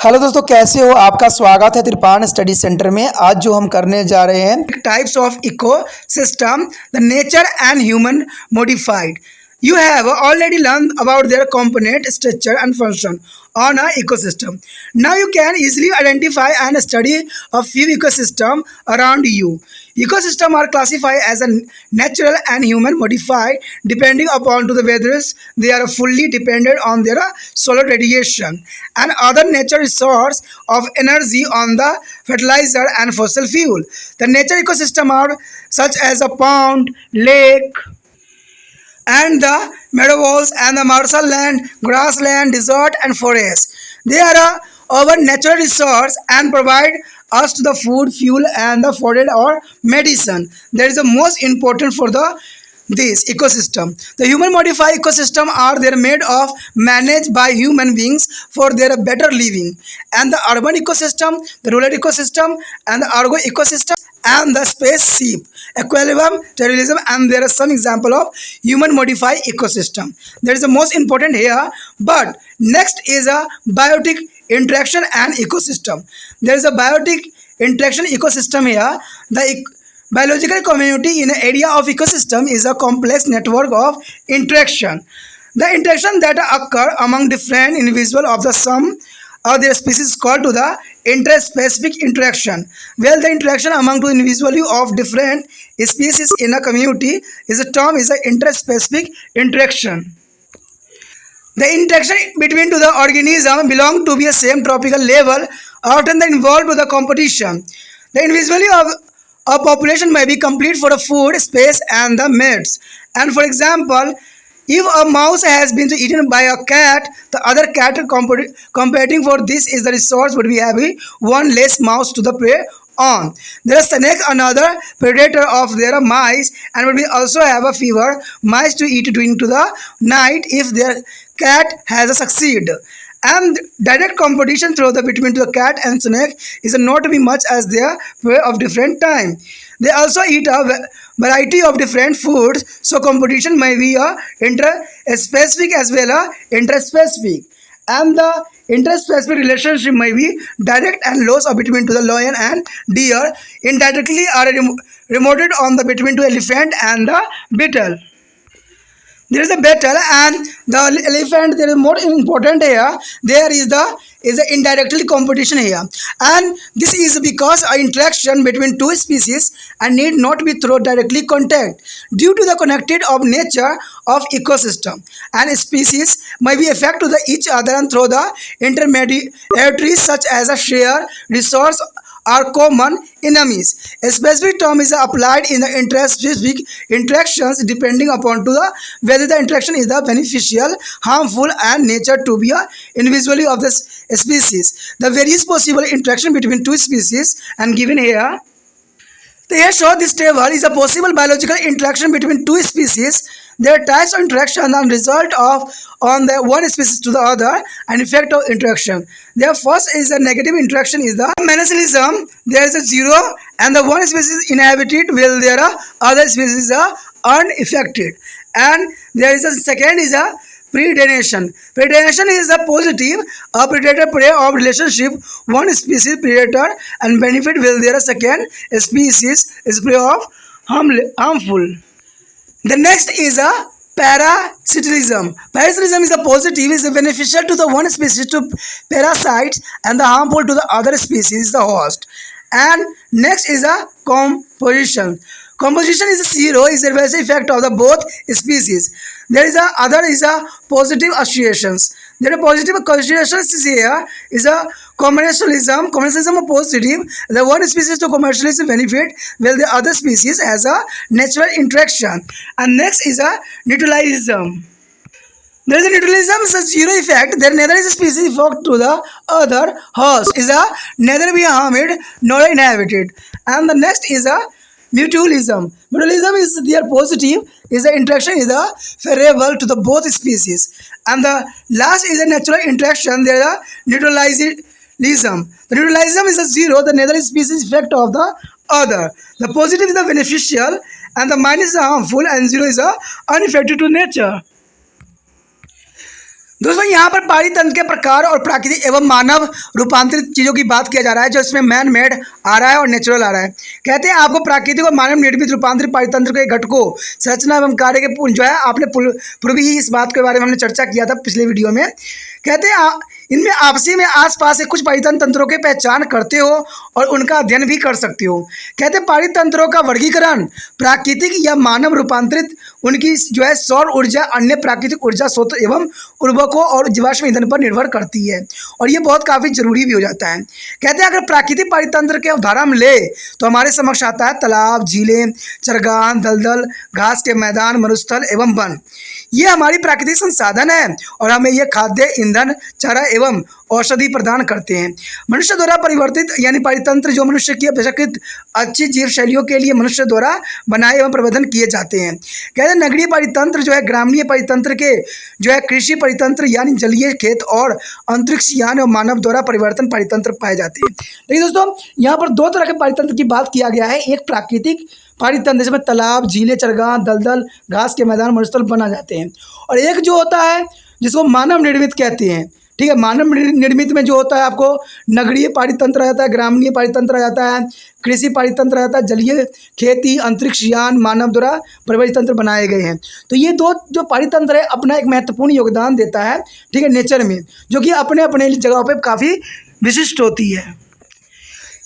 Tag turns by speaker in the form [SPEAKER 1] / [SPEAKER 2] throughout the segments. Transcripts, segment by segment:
[SPEAKER 1] Hello दोस्तों, कैसे हो? आपका स्वागत है त्रिपान स्टडी सेंटर में। आज जो हम करने जा रहे हैं types of ecosystem, the nature and human modified. You have already learned about their component, structure, and function on an ecosystem. Now you can easily identify and study a few ecosystems around you. Ecosystems are classified as a natural and human modified depending upon to the whether they are fully dependent on their solar radiation and other nature resource of energy on the fertilizer and fossil fuel. The nature ecosystem are such as a pond, lake, and the meadows and the marshland, grassland, desert, and forest. They are our natural resource and provide us to the food, fuel, and the food or medicine. That is the most important for the this ecosystem. The human modified ecosystem are they made of managed by human beings for their better living, and the urban ecosystem, the rural ecosystem, and the argo ecosystem and the spaceship equilibrium terrorism, and there are some example of human modified ecosystem. That is the most important here. But next is a biotic interaction and ecosystem. There is a biotic interaction ecosystem here. The biological community in an area of ecosystem is a complex network of interaction. The interaction that occur among different individuals of the sum of their species is called to the interspecific interaction. Well, the interaction among two individuals of different species in a community is a term is an interspecific interaction. The interaction between two the organism belong to be a same tropical level, often involved with the competition. The individuality of a population may be complete for the food, space, and the mates. And for example, if a mouse has been eaten by a cat, the other cat competing for this is the resource would be having one less mouse to the prey on. There is snake, another predator of their mice, and would be also have a fever mice to eat during to the night if their cat has a succeed. And direct competition through the between the cat and snake is not to be much as their prey of different time. They also eat a variety of different foods, so competition may be a inter-specific as well as interspecific. And the interspecific relationship may be direct and loss of between to the lion and deer. Indirectly are remoted on the between to elephant and the beetle. There is a battle, and the elephant there is more important here. There is the indirectly competition here, and this is because a interaction between two species and need not be through directly contact due to the connected of nature of ecosystem, and species may be affect to the each other and through the intermediaries such as a share resource are common enemies. A specific term is applied in the interspecific interactions depending upon to the whether the interaction is the beneficial, harmful, and nature to be a individually of the species. The various possible interaction between two species and given here. Here show this table is a possible biological interaction between two species. Their types of interaction and result of on the one species to the other and effect of interaction. Their first is a negative interaction is the monocelism. There is a zero and the one species inhabited while there are other species are unaffected. And there is a second is a predation. Predation is a positive, a predator-prey of relationship. One species predator and benefit will there a second species is prey of harmful. The next is a parasitism. Parasitism is a positive, is beneficial to the one species to parasites and the harmful to the other species, the host. And next is a composition. Composition is a zero, is the best effect of the both species. There is a other is a positive associations. There are positive associations is here is a commercialism. Commercialism is positive. The one species to commercialism benefit while the other species has a natural interaction. And next is a neutralism. There is a neutralism is a zero effect. There neither is a species effect to the other host. Is a neither be harmed nor inhabited. And the next is a mutualism. Mutualism is their positive, is the interaction is the favorable to the both species. And the last is a natural interaction, there is a neutralism. The neutralism is a zero, the neither species effect of the other. The positive is the beneficial and the minus is the harmful and zero is the unaffected to nature. दोस्तों यहाँ पर पानी तंत्र के प्रकार और प्राकृतिक एवं मानव रूपांतरित चीज़ों की बात किया जा रहा है, जो इसमें मैन मेड आ रहा है और नेचुरल आ रहा है। कहते हैं आपको प्राकृतिक और मानव निर्मित रूपांतरित पानी तंत्र के घटकों, संरचना एवं कार्य के जो है आपने पूर्व ही इस बात के बारे में हमने चर्चा किया था पिछले वीडियो में। कहते हैं इनमें आपसी में आसपास के कुछ पारितंत्र तंत्रों की पहचान करते हो और उनका अध्ययन भी कर सकते हो। कहते हैं पारितंत्रों का वर्गीकरण प्राकृतिक या मानव रूपांतरित, उनकी जो है सौर ऊर्जा, अन्य प्राकृतिक ऊर्जा स्रोत एवं उर्वरकों और जीवाश्म ईंधन पर निर्भर करती है, और ये बहुत काफ़ी जरूरी भी हो जाता है। कहते हैं अगर प्राकृतिक पारितंत्र के उदाहरण हम ले तो हमारे समक्ष आता है तालाब, झीलें, चरगाह, दलदल, घास के मैदान, मरुस्थल एवं वन। ये हमारी प्राकृतिक संसाधन है और हमें ये खाद्य, ईंधन, चारा एवं औषधि प्रदान करते हैं। मनुष्य द्वारा परिवर्तित यानी पारितंत्र जो मनुष्य की अपेक्षाकृत अच्छी जीव शैलियों के लिए मनुष्य द्वारा बनाए एवं प्रबंधन किए जाते हैं। कहते हैं नगरीय पारितंत्र जो है ग्रामीण पारितंत्र के जो है कृषि पारितंत्र यानी जलीय, खेत और अंतरिक्ष यान और मानव द्वारा परिवर्तन पारितंत्र पाए जाते हैं। लेकिन दोस्तों यहाँ पर दो तरह के पारितंत्र की बात किया गया है। एक प्राकृतिक पारितंत्र जिसमें तालाब, झीलें, चरगाह, दलदल, घास के मैदान, मरुस्थल बना जाते हैं, और एक जो होता है जिसको मानव निर्मित कहते हैं। ठीक है, मानव निर्मित में जो होता है आपको नगरीय पारितंत्र आ जाता है, ग्रामीण पारितंत्र आ जाता है, कृषि पारितंत्र आ जाता है, जलीय, खेती, अंतरिक्ष यान, मानव द्वारा परिवहन तंत्र बनाए गए हैं। तो ये दो जो पारितंत्र है अपना एक महत्वपूर्ण योगदान देता है, ठीक है, नेचर में, जो कि अपने अपने जगहों पर काफ़ी विशिष्ट होती है।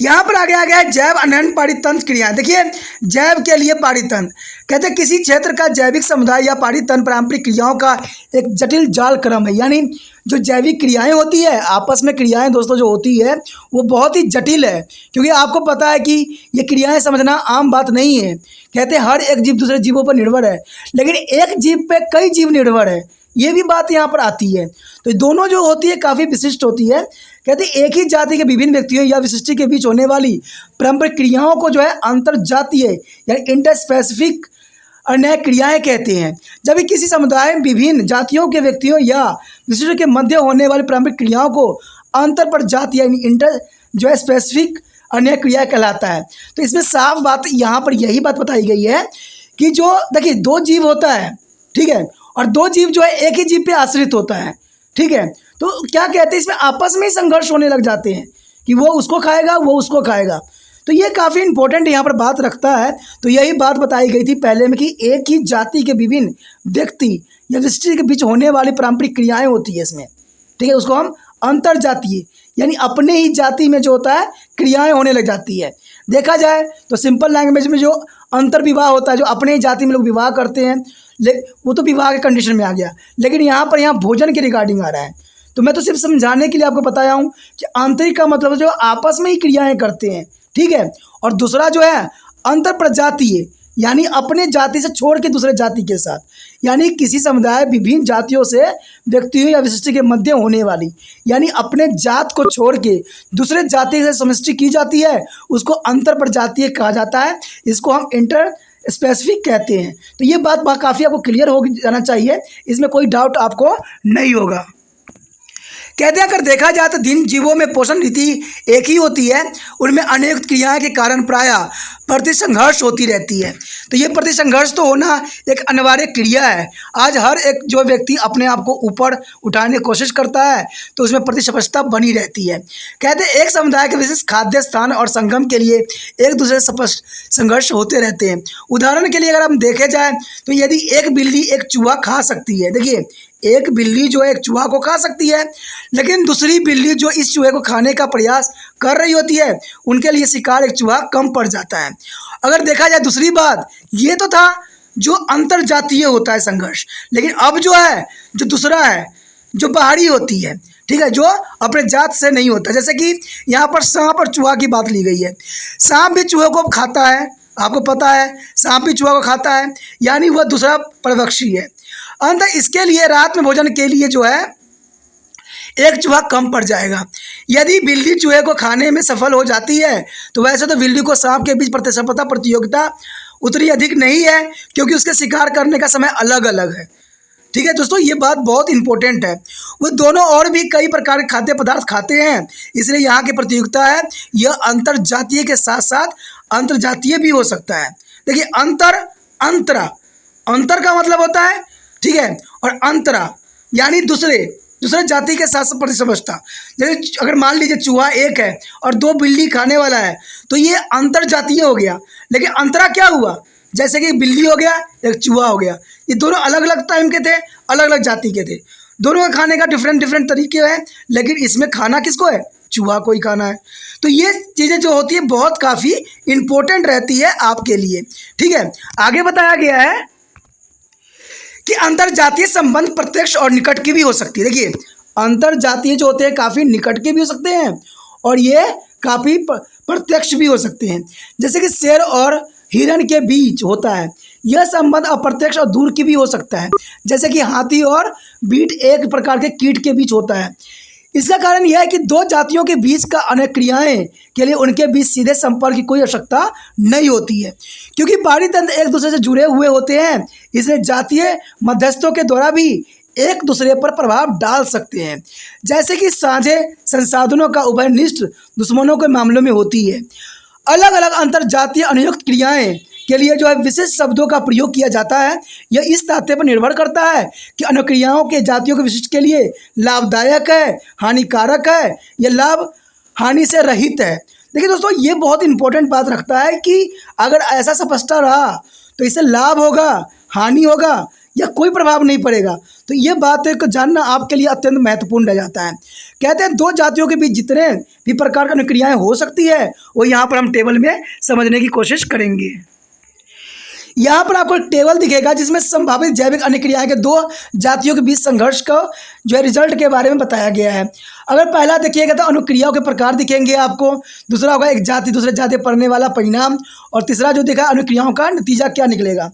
[SPEAKER 1] यहाँ पर आगे आ गया है जैव अनंत पारितंत्र क्रियाएं। देखिए जैव के लिए पारितंत्र कहते हैं किसी क्षेत्र का जैविक समुदाय या पारितंत्र पारंपरिक क्रियाओं का एक जटिल जाल क्रम है। यानी जो जैविक क्रियाएं होती है, आपस में क्रियाएं दोस्तों जो होती है वो बहुत ही जटिल है, क्योंकि आपको पता है कि ये क्रियाएं समझना आम बात नहीं है। कहते हैं हर एक जीव दूसरे जीवों पर निर्भर है, लेकिन एक जीव पे कई जीव निर्भर है, ये भी बात यहाँ पर आती है। तो दोनों जो होती है काफ़ी विशिष्ट होती है। कहते हैं एक ही जाति के विभिन्न व्यक्तियों या विशिष्टि के बीच होने वाली पारंपरिक क्रियाओं को जो है अंतरजातीय यानी इंटर स्पेसिफिक अन्य क्रियाएं कहते हैं। जब भी किसी समुदाय में विभिन्न जातियों के व्यक्तियों या विशिष्ट के मध्य होने वाली पारंपरिक क्रियाओं को अंतर पर जाति यानी इंटर जो है स्पेसिफिक अन्य क्रिया कहलाता है। तो इसमें साफ बात यहाँ पर यही बात बताई गई है कि जो देखिए दो जीव होता है, ठीक है, और दो जीव जो है एक ही जीव पे आश्रित होता है, ठीक है, तो क्या कहते हैं इसमें आपस में ही संघर्ष होने लग जाते हैं कि वो उसको खाएगा, वो उसको खाएगा। तो ये काफ़ी इंपॉर्टेंट यहाँ पर बात रखता है। तो यही बात बताई गई थी पहले में कि एक ही जाति के विभिन्न व्यक्ति या विशिष्टि के बीच होने वाली पारंपरिक क्रियाएं होती है इसमें, ठीक है, उसको हम अंतरजातीय यानी अपने ही जाति में जो होता है क्रियाएं होने लग जाती है। देखा जाए तो सिंपल लैंग्वेज में जो अंतर विवाह होता है, जो अपने ही जाति में लोग विवाह करते हैं, वो तो विवाह के कंडीशन में आ गया, लेकिन यहाँ भोजन के रिगार्डिंग आ रहा है। तो मैं तो सिर्फ समझाने के लिए आपको बताया हूँ कि आंतरिक का मतलब जो आपस में ही क्रियाएं करते हैं, ठीक है, और दूसरा जो है अंतर प्रजातीय यानी अपने जाति से छोड़ के दूसरे जाति के साथ, यानी किसी समुदाय विभिन्न जातियों से व्यक्तियों या विशिष्टि के मध्य होने वाली, यानी अपने जात को छोड़ के दूसरे जाति से समष्टि की जाती है, उसको अंतर प्रजातीय कहा जाता है। इसको हम इंटर स्पेसिफिक कहते हैं। तो ये बात काफ़ी आपको क्लियर हो जाना चाहिए, इसमें कोई डाउट आपको नहीं होगा। कहते हैं अगर देखा जाए तो जिन जीवों में पोषण रीति एक ही होती है उनमें अनेक क्रियाएं के कारण प्रायः प्रतिसंघर्ष होती रहती है। तो ये प्रतिसंघर्ष तो होना एक अनिवार्य क्रिया है। आज हर एक जो व्यक्ति अपने आप को ऊपर उठाने की कोशिश करता है तो उसमें प्रतिस्पर्धा बनी रहती है। कहते हैं एक समुदाय के विशेष खाद्य स्थान और संगम के लिए एक दूसरे से संघर्ष होते रहते हैं। उदाहरण के लिए अगर हम देखे जाए तो यदि एक बिल्ली एक चूहा खा सकती है, देखिए एक बिल्ली जो है एक चूहा को खा सकती है, लेकिन दूसरी बिल्ली जो इस चूहे को खाने का प्रयास कर रही होती है उनके लिए शिकार एक चूहा कम पड़ जाता है। अगर देखा जाए दूसरी बात, ये तो था जो अंतरजातीय होता है संघर्ष, लेकिन अब जो है जो दूसरा है जो बाहरी होती है, ठीक है, जो अपने जात से नहीं होता। जैसे कि यहाँ पर सांप और चूहा की बात ली गई है। सांप भी चूहे को खाता है, आपको पता है सांप भी चूहा को खाता है, यानी वह दूसरा परभक्षी है। अंत इसके लिए रात में भोजन के लिए जो है एक चूहा कम पड़ जाएगा। यदि बिल्ली चूहे को खाने में सफल हो जाती है तो वैसे तो बिल्ली को सांप के बीच प्रतिस्पर्धा प्रतियोगिता उतनी अधिक नहीं है, क्योंकि उसके शिकार करने का समय अलग अलग है। ठीक है दोस्तों, ये बात बहुत इंपॉर्टेंट है। वो दोनों और भी कई प्रकार के खाद्य पदार्थ खाते हैं, इसलिए यहाँ की प्रतियोगिता है यह अंतर जातीय के साथ साथ अंतरजातीय भी हो सकता है। देखिए अंतर का मतलब होता है, ठीक है, और अंतरा यानी दूसरे, दूसरे जाति के साथ प्रतिस्पर्धा। जैसे अगर मान लीजिए चूहा एक है और दो बिल्ली खाने वाला है, तो ये अंतर जातीय हो गया। लेकिन अंतरा क्या हुआ, जैसे कि बिल्ली हो गया, एक चूहा हो गया, ये दोनों अलग अलग टाइम के थे, अलग अलग जाति के थे, दोनों का खाने का डिफरेंट तरीके हैं, लेकिन इसमें खाना किसको है, चूहा को ही खाना है। तो ये चीज़ें जो होती है बहुत काफ़ी इंपॉर्टेंट रहती है आपके लिए। ठीक है, आगे बताया गया है कि अंतर जातीय संबंध प्रत्यक्ष और निकट की भी हो सकती है। देखिए, अंतर जातीय जो होते हैं काफ़ी निकट के भी हो सकते हैं और ये काफ़ी प्रत्यक्ष भी हो सकते हैं। जैसे कि शेर और हिरण के बीच होता है, यह संबंध अप्रत्यक्ष और दूर की भी हो सकता है। जैसे कि हाथी और बीट एक प्रकार के कीट के बीच होता है। इसका कारण यह है कि दो जातियों के बीच का अनेक क्रियाएं के लिए उनके बीच सीधे संपर्क की कोई आवश्यकता नहीं होती है, क्योंकि बाहरी तंत्र एक दूसरे से जुड़े हुए होते हैं। इसलिए जातीय मध्यस्थों के द्वारा भी एक दूसरे पर प्रभाव डाल सकते हैं, जैसे कि साझे संसाधनों का उभयनिष्ठ दुश्मनों के मामलों में होती है। अलग अलग अंतर जातीय अनुयुक्त क्रियाएं के लिए जो है विशिष्ट शब्दों का प्रयोग किया जाता है। यह इस तथ्य पर निर्भर करता है कि अनुक्रियाओं के जातियों के विशिष्ट के लिए लाभदायक है, हानिकारक है, या लाभ हानि से रहित है। देखिए दोस्तों, ये बहुत इंपॉर्टेंट बात रखता है कि अगर ऐसा स्पष्ट रहा तो इससे लाभ होगा, हानि होगा, या कोई प्रभाव नहीं पड़ेगा। तो ये बात को जानना आपके लिए अत्यंत महत्वपूर्ण रह जाता है। कहते हैं दो जातियों के बीच जितने भी प्रकार की अनुक्रियाएं हो सकती है वो यहाँ पर हम टेबल में समझने की कोशिश करेंगे। यहाँ पर आपको टेबल दिखेगा जिसमें संभावित जैविक अनुक्रियाएं के दो जातियों के बीच संघर्ष का जो है रिजल्ट के बारे में बताया गया है। अगर पहला देखिएगा तो अनुक्रियाओं के प्रकार दिखेंगे आपको, दूसरा होगा एक जाति दूसरे जाति पर पड़ने वाला परिणाम, और तीसरा जो देखा अनुक्रियाओं का नतीजा क्या निकलेगा।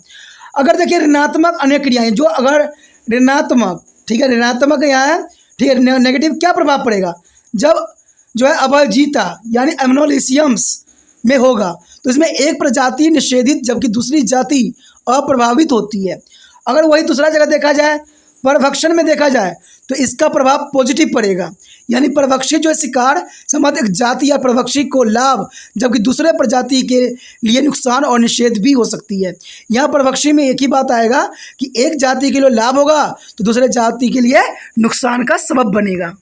[SPEAKER 1] अगर देखिए ऋणात्मक अनुक्रियाएं, जो अगर ऋणात्मक, ठीक है, ऋणात्मक यहाँ है, ठीक है, नेगेटिव क्या प्रभाव पड़ेगा, जब जो है अवैधता यानी एमनोलिशियम्स में होगा तो इसमें एक प्रजाति निषेधित जबकि दूसरी जाति अप्रभावित होती है। अगर वही दूसरा जगह देखा जाए, परभक्षण में देखा जाए, तो इसका प्रभाव पॉजिटिव पड़ेगा, यानी परभक्षी जो है शिकार संबंध एक जाति या परभक्षी को लाभ जबकि दूसरे प्रजाति के लिए नुकसान और निषेध भी हो सकती है। यहाँ परभक्षी में एक ही बात आएगा कि एक जाति के लिए लाभ होगा तो दूसरे जाति के लिए नुकसान का सबब बनेगा।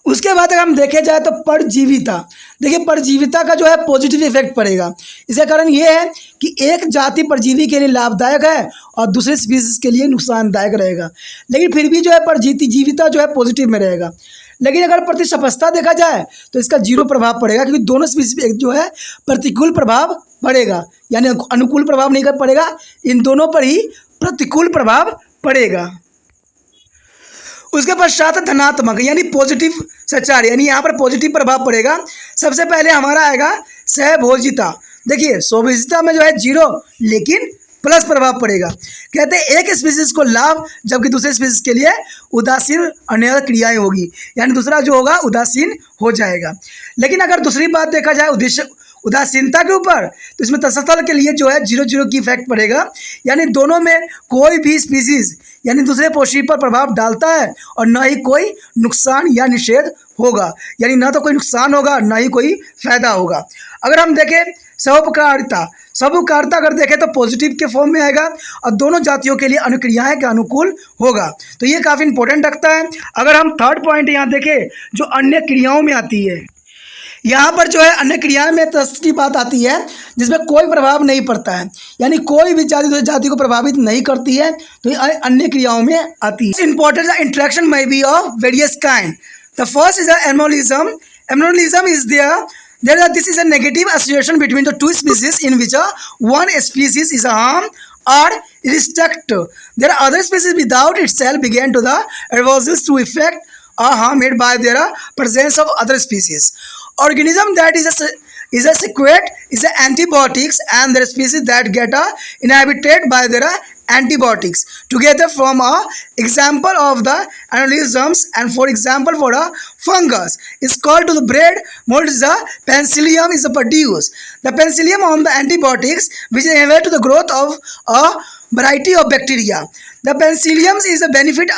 [SPEAKER 1] उसके बाद अगर हम देखे जाए तो परजीविता, देखिए परजीविता का जो है पॉजिटिव इफेक्ट पड़ेगा। इसका कारण ये है कि एक जाति परजीवी के लिए लाभदायक है और दूसरे स्पीसीज के लिए नुकसानदायक रहेगा, लेकिन फिर भी जो है परजीविता जो है पॉजिटिव में रहेगा। लेकिन अगर प्रतिस्पर्धा देखा जाए तो इसका जीरो प्रभाव पड़ेगा, क्योंकि दोनों स्पीसीज जो है प्रतिकूल प्रभाव पड़ेगा, यानी अनुकूल प्रभाव नहीं कर पड़ेगा, इन दोनों पर ही प्रतिकूल प्रभाव पड़ेगा। उसके पश्चात धनात्मक यानी पॉजिटिव सचार, यानी यहाँ पर पॉजिटिव प्रभाव पड़ेगा। सबसे पहले हमारा आएगा सहभोजिता। देखिए सहभोजिता में जो है जीरो लेकिन प्लस प्रभाव पड़ेगा। कहते हैं एक स्पीसीज को लाभ जबकि दूसरे स्पीसीज के लिए उदासीन अन्य क्रियाएं होगी, यानी दूसरा जो होगा उदासीन हो जाएगा। लेकिन अगर दूसरी बात देखा जाए उद्देश्य उदासीनता के ऊपर, तो इसमें तत्स्थल के लिए जो है 0-0 की इफेक्ट पड़ेगा, यानी दोनों में कोई भी स्पीसीज यानी दूसरे पोषी पर प्रभाव डालता है और न ही कोई नुकसान या निषेध होगा, यानी ना तो कोई नुकसान होगा ना ही कोई फायदा होगा। अगर हम देखें समुपकारिता अगर देखें तो पॉजिटिव के फॉर्म में आएगा और दोनों जातियों के लिए अनुक्रियाएं के अनुकूल होगा, तो ये काफ़ी इंपॉर्टेंट रखता है। अगर हम थर्ड पॉइंट यहाँ देखें जो अन्य क्रियाओं में आती है, यहाँ पर जो है अन्य क्रियाएं में तटस्थ की बात आती है जिसमें कोई प्रभाव नहीं पड़ता है, यानी कोई भी जाति दूसरी जाति को प्रभावित नहीं करती है, तो ये अन्य क्रियाओं में आती है। इंपॉर्टेंट इंटरेक्शन में be of various kind. The first is amensalism. Amensalism is this is a negative association between the two species in which one species is harmed or restrict. There are other species without itself begin to the adverse to effect or harm made by their presence of other species. Organism that is a sequate is a antibiotics, and there are species that get inhabited by their antibiotics together from a example of the organisms, and for example for a fungus is called to the bread mold is the penicillium is produced. The penicillium on the antibiotics which inhibit the growth of a variety of bacteria. The penicillium is a benefit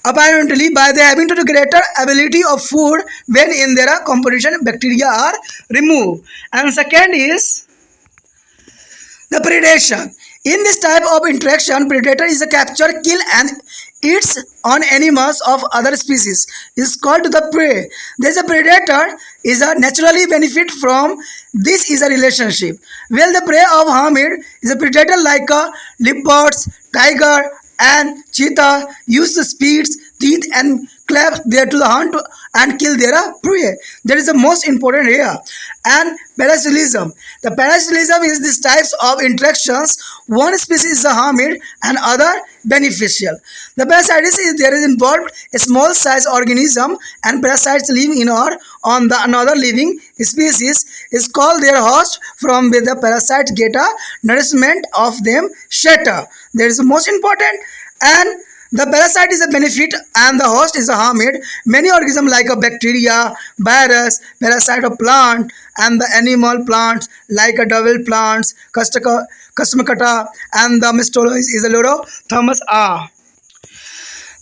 [SPEAKER 1] apparently by the having to the greater ability of food when in their composition bacteria are removed. And second is the predation. In this type of interaction, predator is a capture, kill, and eats on animals of other species is called the prey. There is a predator is a naturally benefit from this is a relationship. Well, the prey of hermit is a predator like a leopards, tiger, and cheetah use the speeds, teeth, and claps there to the hunt and kill their prey. That is the most important here. And parasitism. The parasitism is these types of interactions. One species is a harmed and other beneficial. The parasites is there is involved a small size organism and parasites live in or on the another living species is called their host from where the parasite get a nourishment of them shatter. That is the most important. And the parasite is a benefit and the host is a harmed. Many organisms like a bacteria, virus, parasite of plant and the animal plants like a double plants, customacata and the mistolois is a lot of Thomas R.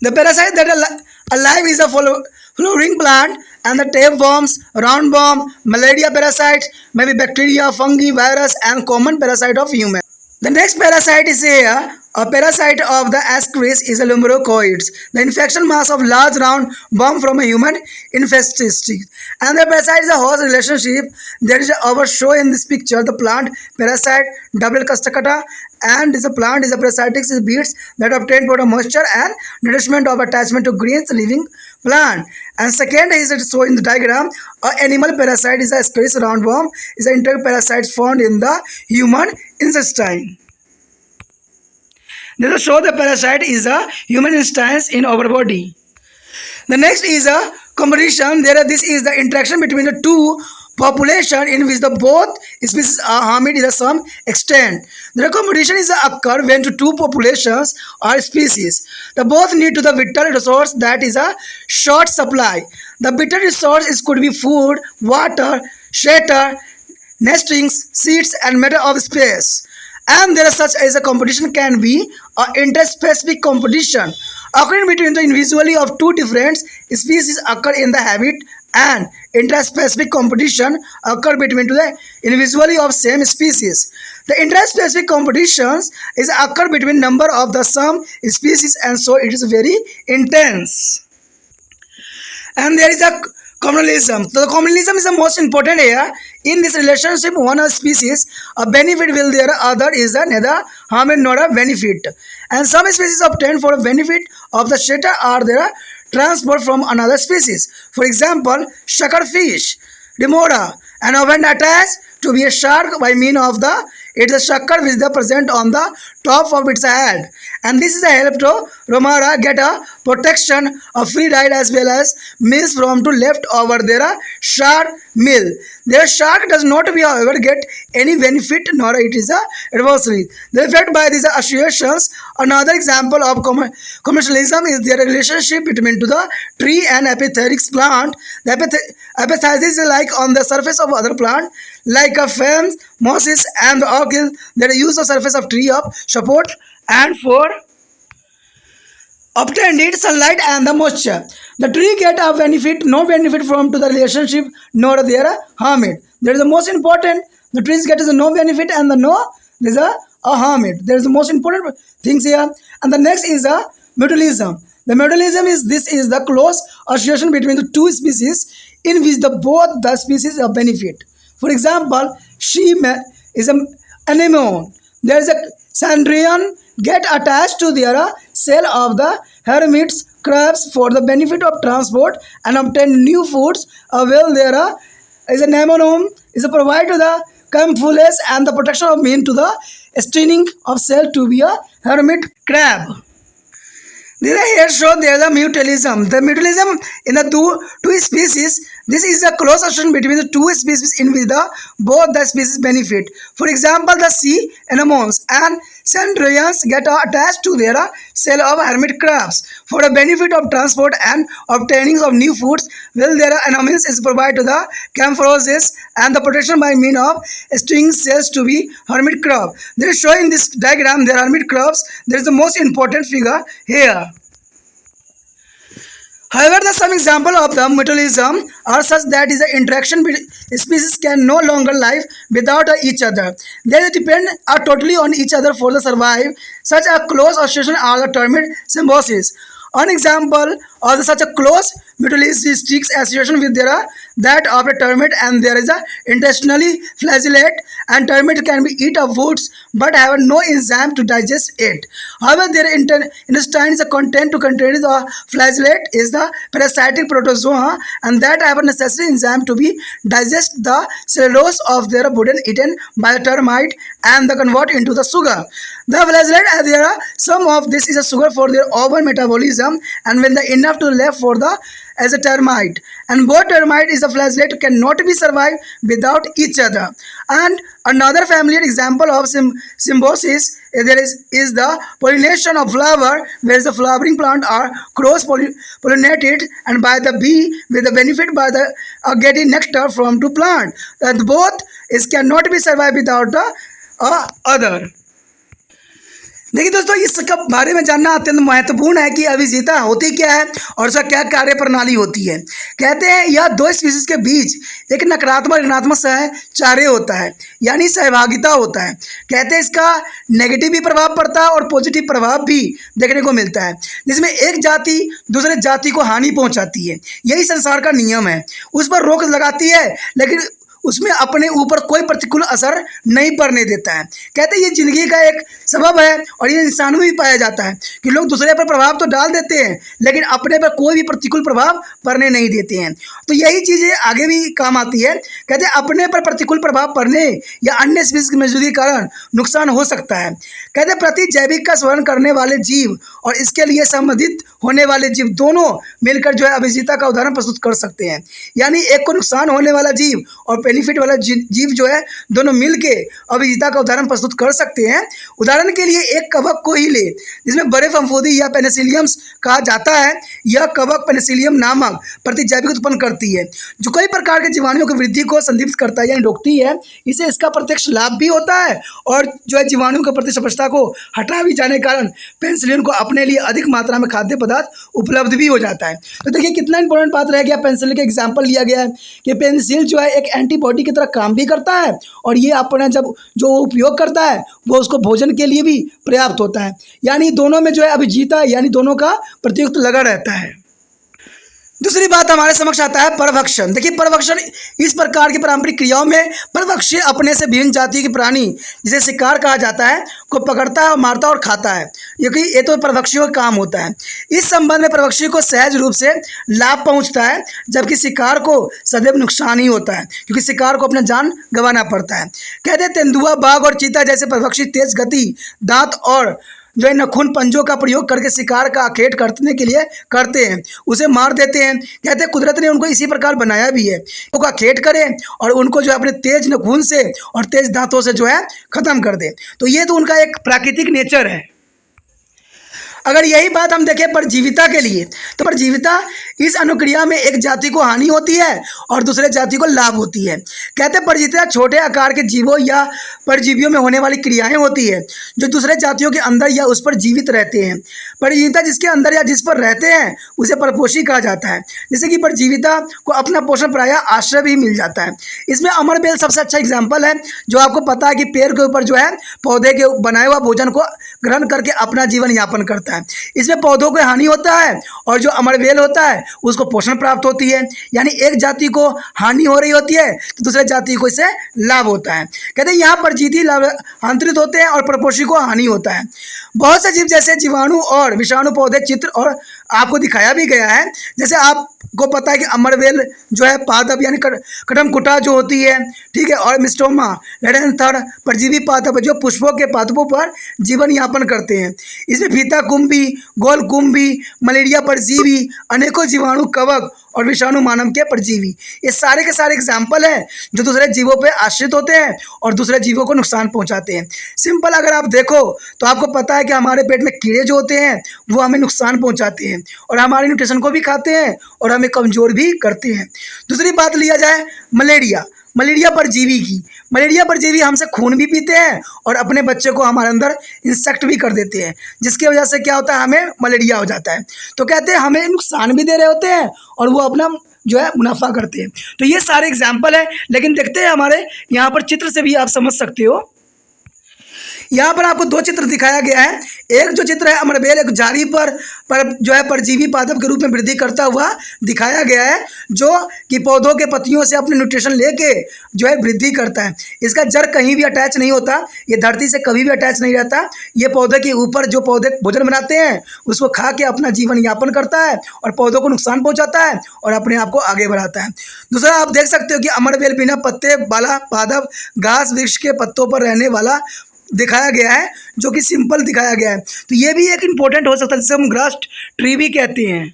[SPEAKER 1] The parasite that alive is a flowering plant and the tapeworms, roundworm, malaria parasite, maybe bacteria, fungi, virus and common parasite of human. The next parasite is here. A parasite of the ascaris is a lumbricoids. The infection mass of large round worm from a human infestation. And the parasite is a host relationship. There is our show in this picture. The plant parasite double custacata and is a plant is a parasitic beads that obtain for the moisture and nourishment of attachment to greens living plant. And second is it shown in the diagram. A animal parasite is a ascaris roundworm is an interparasite found in the human intestine. They will show the parasite is a human instance in our body. The next is a competition. This is the interaction between the two population in which the both species are harmed to some extent. The competition is occur when two populations or species. The both need to the vital resource that is a short supply. The vital resource is could be food, water, shelter, nestings, seeds, and matter of space. And there is such as a competition can be an interspecific competition occurring between the individually of two different species occur in the habit and interspecific competition occur between the individually of same species. The interspecific competitions is occur between number of the some species and so it is very intense. And there is a communalism. So the communalism is the most important here. In this relationship, one of species, a benefit will there, other is a neither harm and nor a benefit. And some species obtain for a benefit of the shelter are there transport from another species. For example, suckerfish, remora, and when attached to be a shark by means of the it is a sucker which is present on the top of its head. And this is a help to Romara get a protection of free ride as well as meals from to left over their shark meal. Their shark does not be however get any benefit nor it is a adversely. The effect by these associations. Another example of commercialism is their relationship between to the tree and epiphytic plant. The epiphytes is like on the surface of other plant like a ferns, mosses and the orchid that use the surface of tree of support and for obtain need sunlight and the moisture. The tree get a benefit, no benefit from to the relationship nor they are harmed. There is the most important. The trees get is a no benefit and the no there is a harmed. There is the most important things here. And the next is a mutualism. The mutualism is this is the close association between the two species in which the both the species are benefit. For example, she is an anemone. There is a Sandrian get attached to their cell of the hermits crabs for the benefit of transport and obtain new foods. Well, there is an anemone is a provide to the camouflage and the protection of mean to the staining of cell to be a hermit crab. These are here shown there the mutualism. The mutualism in the two species. This is a close association between the two species in which both the species benefit. For example, the sea anemones and sandrians get attached to their cell of hermit crabs for the benefit of transport and obtaining of new foods. Well, their anemones is provided to the camouflages and the protection by means of string cells to be hermit crab. They show in this diagram their hermit crabs. There is the most important figure here. However, some example of the mutualism are such that is the interaction between species can no longer live without each other. They depend totally on each other for the survive. Such a close association are the termed symbiosis. An example of such a close mutualistic association with there are that of a termite, and there is a intestinally flagellate, and termite can be eat of foods but have no enzyme to digest it. However, their intestine is a content to contain the flagellate is the parasitic protozoa, and that have a necessary enzyme to be digest the cellulose of their food eaten by the termite and the convert into the sugar. The flagellate, there are some of this is a sugar for their over metabolism, and when the enough to left for the as a termite, and both termite is a flagellate cannot be survived without each other. And another familiar example of symbiosis is the pollination of flower, where the flowering plant are cross pollinated and by the bee with the benefit by the getting nectar from to plant, that both is cannot be survived without the other. देखिए दोस्तों, इसका बारे में जानना अत्यंत महत्वपूर्ण है कि अभिजीता होती क्या है और उसका क्या कार्य प्रणाली होती है। कहते हैं यह दो स्पीसीज के बीच एक नकारात्मक ऋणात्मक सहचार्य होता है, यानी सहभागिता होता है। कहते हैं इसका नेगेटिव भी प्रभाव पड़ता है और पॉजिटिव प्रभाव भी देखने को मिलता है, जिसमें एक जाति दूसरे जाति को हानि पहुंचाती है। यही संसार का नियम है, उस पर रोक लगाती है लेकिन उसमें अपने ऊपर कोई प्रतिकूल असर नहीं पड़ने देता है। कहते हैं ये जिंदगी का एक सबब है और ये इंसान में भी पाया जाता है कि लोग दूसरे पर प्रभाव तो डाल देते हैं लेकिन अपने पर कोई भी प्रतिकूल प्रभाव पड़ने नहीं देते हैं। तो यही चीज़ें आगे भी काम आती है। कहते हैं अपने पर प्रतिकूल प्रभाव पड़ने या अन्य स्पीशीज की मौजूदगी के कारण नुकसान हो सकता है। कहते हैं प्रति जैविक का स्मरण करने वाले जीव और इसके लिए संबंधित होने वाले जीव दोनों मिलकर जो है अभिजीता का उदाहरण प्रस्तुत कर सकते हैं। यानी एक को नुकसान होने वाला जीव और बेनिफिट वाला जीव जो है दोनों मिलके अभिजीता का उदाहरण प्रस्तुत कर सकते हैं। उदाहरण के लिए एक कवक को ही ले, जिसमें बड़े फंफूदी या पेनिसिलियम्स कहा जाता है। यह कवक पेनिसिलियम नामक प्रतिजैविक उत्पन्न करती है जो कई प्रकार के जीवाणुओं की वृद्धि को संदीप्त करता है यानी रोकती है। इसे इसका प्रत्यक्ष लाभ भी होता है और जो है जीवाणुओं के प्रति स्पर्शता को हटा भी जाने के कारण पेनिसिलिन को अपने लिए अधिक मात्रा में खाद्य पदार्थ उपलब्ध भी हो जाता है। तो देखिए कितना इंपॉर्टेंट बात रह गया, पेनिसिलिन का एग्जाम्पल लिया गया है कि पेनिसिलिन जो है एक एंटीबॉडी की तरह काम भी करता है और ये अपना जब जो उपयोग करता है वो उसको भोजन के लिए भी पर्याप्त होता है। यानी दोनों में जो है अभिजीता यानी दोनों का प्रतियुक्त लगा रहता है। दूसरी बात हमारे समक्ष आता है परभक्षण। देखिए परभक्षण इस प्रकार की पारंपरिक क्रियाओं में परभक्षी अपने से भिन्न जाति के प्राणी जिसे शिकार कहा जाता है को पकड़ता है और मारता और खाता है, क्योंकि ये तो परभक्षियों का काम होता है। इस संबंध में परभक्षी को सहज रूप से लाभ पहुंचता है जबकि शिकार को सदैव नुकसान ही होता है क्योंकि शिकार को अपना जान गंवाना पड़ता है। कहते हैं तेंदुआ, बाघ और चीता जैसे परभक्षी तेज गति, दांत और जो है नखून पंजों का प्रयोग करके शिकार का आखेट करने के लिए करते हैं, उसे मार देते हैं। कहते हैं कुदरत ने उनको इसी प्रकार बनाया भी है तो आखेट करें और उनको जो है अपने तेज नखून से और तेज दांतों से जो है खत्म कर दे। तो ये तो उनका एक प्राकृतिक नेचर है। अगर यही बात हम देखें परजीविता के लिए तो परजीविता इस अनुक्रिया में एक जाति को हानि होती है और दूसरे जाति को लाभ होती है। कहते हैं परजीविता छोटे आकार के जीवों या परजीवियों में होने वाली क्रियाएं होती है जो दूसरे जातियों के अंदर या उस पर जीवित रहते हैं। परजीविता जिसके अंदर या जिस पर रहते हैं उसे परपोषी कहा जाता है, जैसे कि परजीविता को अपना पोषण प्रायः आश्रय भी मिल जाता है। इसमें अमर बेल सबसे अच्छा एग्जाम्पल है जो आपको पता है कि पेड़ के ऊपर जो है पौधे के बनाए हुआ भोजन को ग्रहण करके अपना जीवन यापन करता है। इसमें पौधों को हानि होता है और जो अमरबेल होता है उसको पोषण प्राप्त होती है। यानी एक जाति को हानि हो रही होती है तो दूसरे जाति को इससे लाभ होता है। कहते हैं यहाँ पर जीती लाभांतरित होते हैं और परपोषी को हानि होता है। बहुत से जीव जैसे जीवाणु और विषाणु पौधे चित्र और आपको दिखाया भी गया है। जैसे आपको पता है कि अमरबेल जो है पादप यानी कटमकुटा जो होती है, ठीक है, और मिस्टोमा लेडेंथर परजीवी पादप जो पुष्पों के पादपों पर जीवन यापन करते हैं। इसमें फीता कुंभी, गोल कुंभी, मलेरिया परजीवी, अनेकों जीवाणु, कवक और विषाणु मानव के परजीवी, ये सारे के सारे एग्जाम्पल हैं जो दूसरे जीवों पे आश्रित होते हैं और दूसरे जीवों को नुकसान पहुंचाते हैं। सिंपल अगर आप देखो तो आपको पता है कि हमारे पेट में कीड़े जो होते हैं वो हमें नुकसान पहुंचाते हैं और हमारे न्यूट्रिशन को भी खाते हैं और हमें कमज़ोर भी करते हैं। दूसरी बात लिया जाए मलेरिया परजीवी की, मलेरिया परजीवी हमसे खून भी पीते हैं और अपने बच्चे को हमारे अंदर इंसेक्ट भी कर देते हैं, जिसकी वजह से क्या होता है हमें मलेरिया हो जाता है। तो कहते हैं हमें नुकसान भी दे रहे होते हैं और वो अपना जो है मुनाफा करते हैं। तो ये सारे एग्जाम्पल है, लेकिन देखते हैं हमारे यहाँ पर चित्र से भी आप समझ सकते हो। यहाँ पर आपको दो चित्र दिखाया गया है। एक जो चित्र है अमरबेल एक झाड़ी पर जो है परजीवी पादप के रूप में वृद्धि करता हुआ दिखाया गया है, जो कि पौधों के पत्तियों से अपने न्यूट्रिशन लेके जो है वृद्धि करता है। इसका जड़ कहीं भी अटैच नहीं होता, ये धरती से कभी भी अटैच नहीं रहता। ये पौधे के ऊपर जो पौधे भोजन बनाते हैं उसको खा के अपना जीवन यापन करता है और पौधों को नुकसान पहुंचाता है और अपने आप को आगे बढ़ाता है। दूसरा आप देख सकते हो कि अमरबेल बिना पत्ते वाला पादप घास वृक्ष के पत्तों पर रहने वाला दिखाया गया है, जो कि सिंपल दिखाया गया है। तो ये भी एक इम्पोर्टेंट हो सकता है, जिसे हम ग्रास ट्री भी कहते हैं।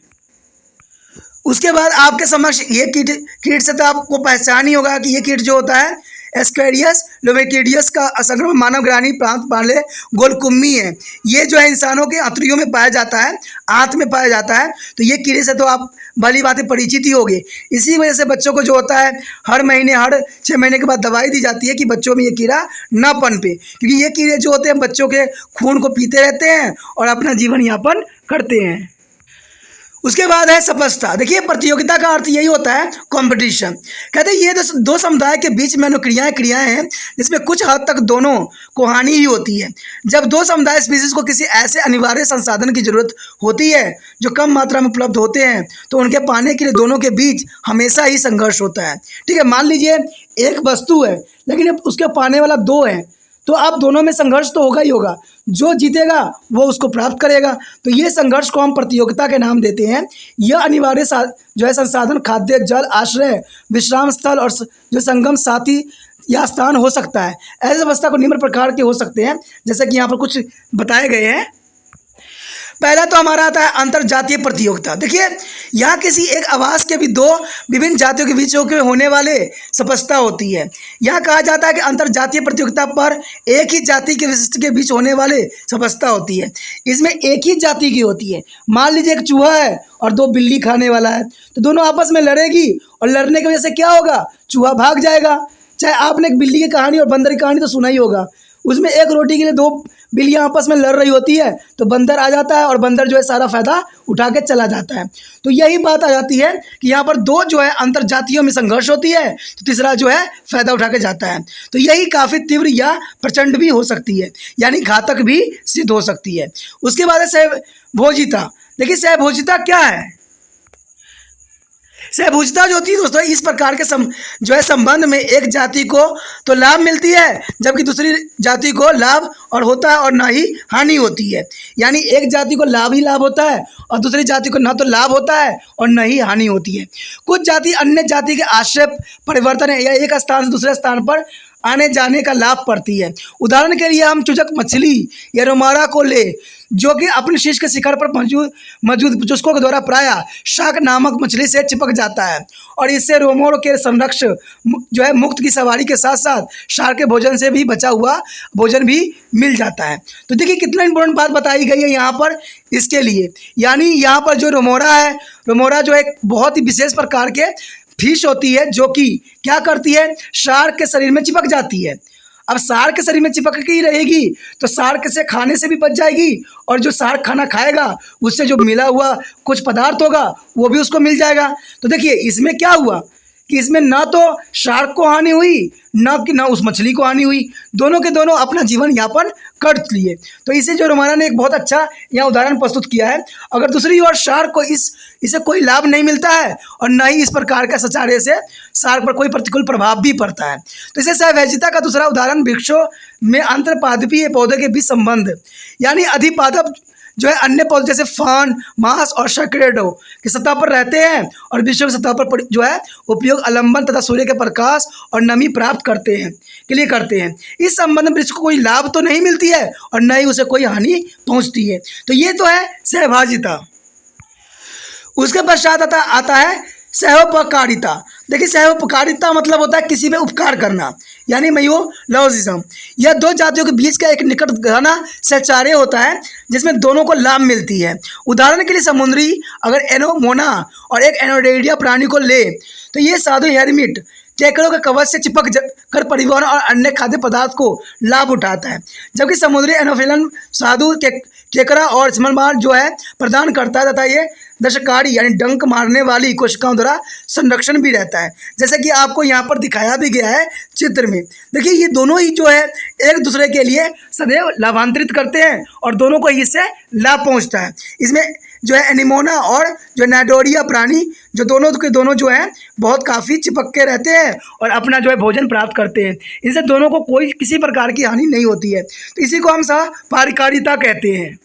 [SPEAKER 1] उसके बाद आपके समक्ष ये कीट से तो आपको पहचान ही होगा कि ये कीट जो होता है एस्केरियस लोमेकिडियस का असंक्रमण मानवग्राही प्रांत वाले गोलकुम्मी है। ये जो है इंसानों के आंतड़ियों में पाया जाता है, आंत में पाया जाता है। तो ये कीड़े से तो आप भली बातें परिचित ही होंगे। इसी वजह से बच्चों को जो होता है हर 6 महीने के बाद दवाई दी जाती है कि बच्चों में ये कीड़ा ना पनपे, क्योंकि ये कीड़े जो होते हैं बच्चों के खून को पीते रहते हैं और अपना जीवन यापन करते हैं। उसके बाद है सपस्ता। देखिए प्रतियोगिता का अर्थ यही होता है कंपटीशन। कहते हैं ये दो समुदाय के बीच में क्रियाएं हैं जिसमें कुछ हद तक दोनों को हानि ही होती है। जब दो समुदाय स्पीसीज को किसी ऐसे अनिवार्य संसाधन की जरूरत होती है जो कम मात्रा में उपलब्ध होते हैं तो उनके पाने के लिए दोनों के बीच हमेशा ही संघर्ष होता है। ठीक है, मान लीजिए एक वस्तु है लेकिन उसके पाने वाला दो है, तो अब दोनों में संघर्ष तो होगा ही होगा। जो जीतेगा वो उसको प्राप्त करेगा। तो ये संघर्ष को हम प्रतियोगिता के नाम देते हैं। यह अनिवार्य जो है संसाधन खाद्य, जल, आश्रय, विश्राम स्थल और जो संगम साथी या स्थान हो सकता है। ऐसे अवस्था को निम्न प्रकार के हो सकते हैं जैसे कि यहाँ पर कुछ बताए गए हैं। पहला तो हमारा आता है अंतरजातीय प्रतियोगिता। देखिए यहाँ किसी एक आवास के भी दो विभिन्न जातियों के बीच होने वाले सपस्ता होती है। यहाँ कहा जाता है कि अंतरजातीय प्रतियोगिता पर एक ही जाति के विशिष्ट के बीच होने वाले सपस्ता होती है। इसमें एक ही जाति की होती है। मान लीजिए एक चूहा है और दो बिल्ली खाने वाला है, तो दोनों आपस में लड़ेगी और लड़ने की वजह से क्या होगा, चूहा भाग जाएगा। चाहे आपने एक बिल्ली की कहानी और बंदर की कहानी तो सुना ही होगा। उसमें एक रोटी के लिए दो बिल्लियाँ आपस में लड़ रही होती है, तो बंदर आ जाता है और बंदर जो है सारा फायदा उठा के चला जाता है। तो यही बात आ जाती है कि यहाँ पर दो जो है अंतरजातियों में संघर्ष होती है, तो तीसरा जो है फायदा उठा के जाता है। तो यही काफ़ी तीव्र या प्रचंड भी हो सकती है, यानी घातक भी सिद्ध हो सकती है। उसके बाद है सहभोजिता। देखिए सहभोजिता क्या है। सहभोजिता जो होती है दोस्तों इस प्रकार के जो है संबंध में एक जाति को तो लाभ मिलती है जबकि दूसरी जाति को लाभ और होता है और ना ही हानि होती है। यानी एक जाति को लाभ ही लाभ होता है और दूसरी जाति को ना तो लाभ होता है और न ही हानि होती है। कुछ जाति अन्य जाति के आश्रय परिवर्तन या एक स्थान से दूसरे स्थान पर आने जाने का लाभ पड़ती है। उदाहरण के लिए हम चुजक मछली या रोमारा को ले, जो कि अपने शीश के शिखर पर मौजूद चुस्कों के द्वारा प्रायः शार्क नामक मछली से चिपक जाता है और इससे रोमोर के संरक्षक जो है मुक्त की सवारी के साथ साथ शार्क के भोजन से भी बचा हुआ भोजन भी मिल जाता है। तो देखिए कितना इंपॉर्टेंट बात बताई गई है यहाँ पर इसके लिए। यानी यहाँ पर जो रोमोरा है, रोमोरा जो एक बहुत ही विशेष प्रकार के फिश होती है जो कि क्या करती है, शार्क के शरीर में चिपक जाती है। अब शार्क के शरीर में चिपक के ही रहेगी तो शार्क से खाने से भी बच जाएगी और जो शार्क खाना खाएगा उससे जो मिला हुआ कुछ पदार्थ होगा वो भी उसको मिल जाएगा। तो देखिए इसमें क्या हुआ कि इसमें ना तो शार्क को हानि हुई ना उस मछली को हानि हुई, दोनों के दोनों अपना जीवन यापन कर लिए। तो इसे जो रोमाना ने एक बहुत अच्छा यहाँ उदाहरण प्रस्तुत किया है। अगर दूसरी ओर शार्क को इसे कोई लाभ नहीं मिलता है और न ही इस प्रकार का सचारे से शार्क पर कोई प्रतिकूल प्रभाव भी पड़ता है। तो इसे सहभोजिता का दूसरा उदाहरण वृक्षों में अंतरपादपीय पौधे के बीच संबंध, यानी अधिपादप जो है अन्य पौधे जैसे फान, मांस और शैकड़ों की सतह पर रहते हैं और विश्व की सतह पर जो है उपयोग आलंबन तथा सूर्य के प्रकाश और नमी प्राप्त करते हैं। इस संबंध में वृक्ष को कोई लाभ तो नहीं मिलती है और न ही उसे कोई हानि पहुंचती है। तो ये तो है सहभाजिता। उसके पश्चात आता है सहोपकारिता। देखिए सहोपकारिता मतलब होता है किसी में उपकार करना, यानी मेयोलॉजिज्म। यह दो जातियों के बीच का एक निकट गहरा सहचार्य होता है जिसमें दोनों को लाभ मिलती है। उदाहरण के लिए समुद्री अगर एनोमोना और एक एनोडेरिया प्राणी को ले तो ये साधु हेरमिट केकड़ों के कवच से चिपक कर परिवहन और अन्य खाद्य पदार्थ को लाभ उठाता है, जबकि समुद्री एनोफिलन साधु केकड़ा और स्मलमार जो है प्रदान करता है तथा ये दशकारी यानी डंक मारने वाली कोशिकाओं द्वारा संरक्षण भी रहता है, जैसे कि आपको यहाँ पर दिखाया भी गया है चित्र में। देखिए ये दोनों ही जो है एक दूसरे के लिए सदैव लाभांतरित करते हैं और दोनों को इससे लाभ पहुँचता है। इसमें जो है एनीमोना और जो नाइडोरिया प्राणी जो दोनों के दोनों जो है बहुत काफ़ी चिपक के रहते हैं और अपना जो है भोजन प्राप्त करते हैं। इनसे दोनों को कोई किसी प्रकार की हानि नहीं होती है, तो इसी को हम सहकारिता कहते हैं।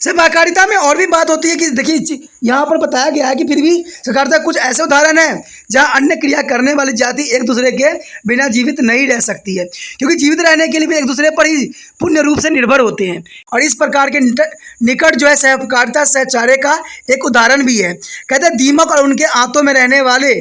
[SPEAKER 1] सहकारिता में और भी बात होती है कि देखिए यहाँ पर बताया गया है कि फिर भी सहकारिता कुछ ऐसे उदाहरण हैं जहाँ अन्य क्रिया करने वाली जाति एक दूसरे के बिना जीवित नहीं रह सकती है, क्योंकि जीवित रहने के लिए भी एक दूसरे पर ही पूर्ण रूप से निर्भर होते हैं। और इस प्रकार के निकट जो है सहकारिता सहचार्य का एक उदाहरण भी है। कहते हैं दीमक और उनके आंतों में रहने वाले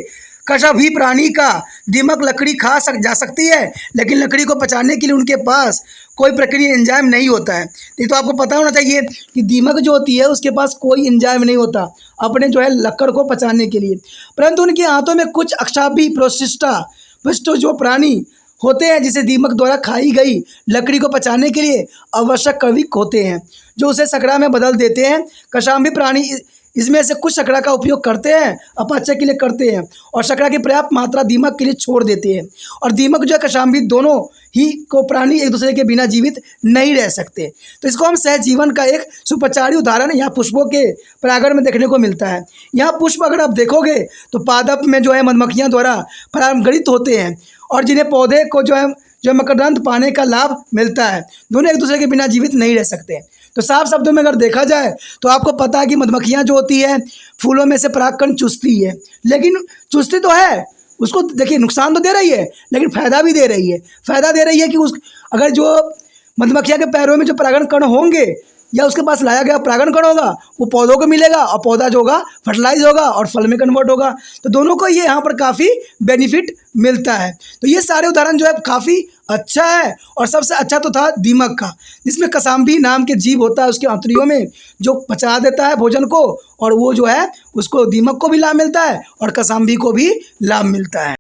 [SPEAKER 1] कशा भी प्राणी का दीमक लकड़ी जा सकती है, लेकिन लकड़ी को पचाने के लिए उनके पास कोई प्रक्रिया एंजाइम नहीं होता है। नहीं तो आपको पता होना चाहिए कि दीमक जो होती है उसके पास कोई एंजाइम नहीं होता अपने जो है लकड़ को पचाने के लिए, परंतु उनके हाथों में कुछ अक्षाभी प्रोसिस्टा जो प्राणी होते हैं जिसे दीमक द्वारा खाई गई लकड़ी को पचाने के लिए आवश्यक कविक होते हैं, जो उसे शकरा में बदल देते हैं। कशाम्भी प्राणी इसमें से कुछ शकरा का उपयोग करते हैं, अपाच्य के लिए करते हैं और शकरा की पर्याप्त मात्रा दीमक के लिए छोड़ देते हैं। और दीमक जो है कशाम्भी दोनों ही को प्राणी एक दूसरे के बिना जीवित नहीं रह सकते। तो इसको हम सहजीवन का एक सुपचारी उदाहरण यहाँ पुष्पों के परागण में देखने को मिलता है। यहाँ पुष्प अगर आप देखोगे तो पादप में जो है मधुमक्खियाँ द्वारा परागणित होते हैं और जिन्हें पौधे को जो मकरंद पाने का लाभ मिलता है। दोनों एक दूसरे के बिना जीवित नहीं रह सकते। तो साफ शब्दों में अगर देखा जाए तो आपको पता है कि मधुमक्खियाँ जो होती है फूलों में से परागकण चूसती है, लेकिन चूसती तो है, उसको देखिए नुकसान तो दे रही है लेकिन फ़ायदा भी दे रही है। फ़ायदा दे रही है कि अगर जो मधुमक्खियाँ के पैरों में जो परागण कण होंगे या उसके पास लाया गया परागण कण होगा वो पौधों को मिलेगा और पौधा जो होगा फर्टिलाइज होगा और फल में कन्वर्ट होगा। तो दोनों को ये यहाँ पर काफ़ी बेनिफिट मिलता है। तो ये सारे उदाहरण जो है काफ़ी अच्छा है। और सबसे अच्छा तो था दीमक का, जिसमें कशाम्भी नाम के जीव होता है उसके आंतड़ियों में जो पचा देता है भोजन को, और वो जो है उसको दीमक को भी लाभ मिलता है और कशाम्भी को भी लाभ मिलता है।